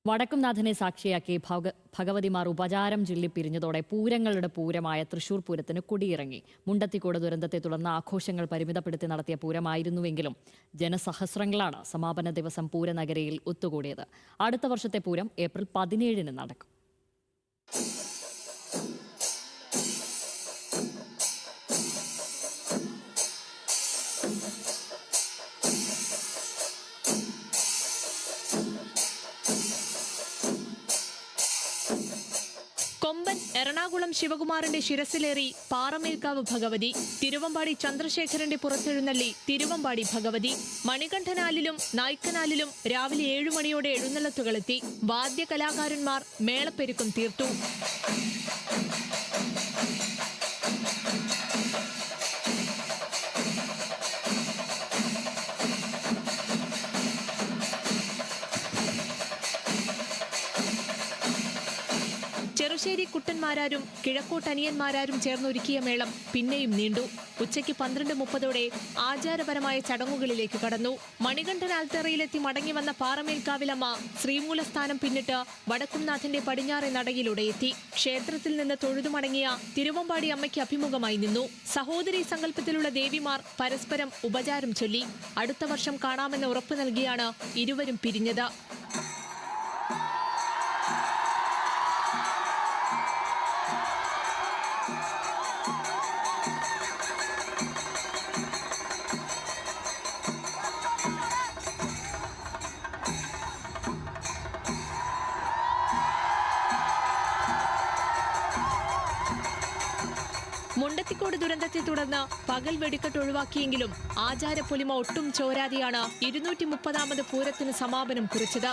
വടക്കുംനാഥനെ സാക്ഷിയാക്കി ഭഗവതിമാർ ഉപചാരം ചൊല്ലി പിരിഞ്ഞതോടെ പൂരങ്ങളുടെ പൂരമായ തൃശൂർ പൂരത്തിന് കൊടിയിറങ്ങി. മുണ്ടത്തിക്കോട് ദുരന്തത്തെ തുടർന്ന് ആഘോഷങ്ങൾ പരിമിതപ്പെടുത്തി നടത്തിയ പൂരമായിരുന്നുവെങ്കിലും ജനസഹസ്രങ്ങളാണ് സമാപന ദിവസം പൂരനഗരിയിൽ ഒത്തുകൂടിയത്. അടുത്ത വർഷത്തെ പൂരം ഏപ്രിൽ 17-ന് നടക്കും. കൊമ്പൻ എറണാകുളം ശിവകുമാറിന്റെ ശിരസിലേറി പാറമേൽക്കാവ് ഭഗവതി, തിരുവമ്പാടി ചന്ദ്രശേഖരന്റെ പുറത്തെഴുന്നള്ളി തിരുവമ്പാടി ഭഗവതി. മണികണ്ഠനാലിലും നായ്ക്കനാലിലും രാവിലെ 7 മണിയോടെ എഴുന്നള്ളത്തുകളെത്തി. വാദ്യ കലാകാരന്മാർ മേളപ്പെരുക്കും തീർത്തു. ചെറുശ്ശേരി കുട്ടന്മാരാരും കിഴക്കോട്ടനിയന്മാരാരും ചേർന്നൊരുക്കിയ മേളം പിന്നെയും നീണ്ടു. ഉച്ചയ്ക്ക് 12:30 ആചാരപരമായ ചടങ്ങുകളിലേക്ക് കടന്നു. മണികണ്ഠൻ ആൽത്തറയിലെത്തി മടങ്ങി വന്ന പാറമേൽക്കാവിലമ്മ ശ്രീമൂലസ്ഥാനം പിന്നിട്ട് വടക്കുംനാഥന്റെ പടിഞ്ഞാറെ നടയിലൂടെ എത്തി. ക്ഷേത്രത്തിൽ നിന്ന് തൊഴുതുമടങ്ങിയ തിരുവമ്പാടി അമ്മയ്ക്ക് അഭിമുഖമായി നിന്നു. സഹോദരി സങ്കല്പത്തിലുള്ള ദേവിമാർ പരസ്പരം ഉപചാരം ചൊല്ലി. അടുത്ത വർഷം കാണാമെന്ന് ഉറപ്പു നൽകിയാണ് ഇരുവരും പിരിഞ്ഞത്. മുണ്ടത്തിക്കോട് ദുരന്തത്തെ തുടർന്ന് പകൽ വെടിക്കെട്ട് ഒഴിവാക്കിയെങ്കിലും ആചാരപ്പൊലിമ ഒട്ടും ചോരാതെയാണ് 230ാമത് പൂരത്തിന് സമാപനം കുറിച്ചത്.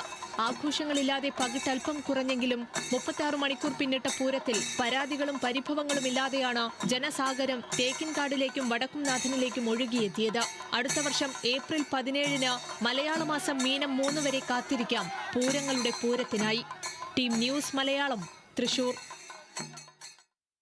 ആഘോഷങ്ങളില്ലാതെ പകിട്ടൽപ്പം കുറഞ്ഞെങ്കിലും 36 മണിക്കൂർ പിന്നിട്ട പൂരത്തിൽ പരാതികളും പരിഭവങ്ങളും ഇല്ലാതെയാണ് ജനസാഗരം തേക്കിൻകാടിലേക്കും വടക്കുംനാഥനിലേക്കും ഒഴുകിയെത്തിയത്. അടുത്ത വർഷം ഏപ്രിൽ 17-ന് മലയാള മാസം മീനം 3 വരെ കാത്തിരിക്കാം പൂരങ്ങളുടെ പൂരത്തിനായി. Team news Malayalam, Thrissur.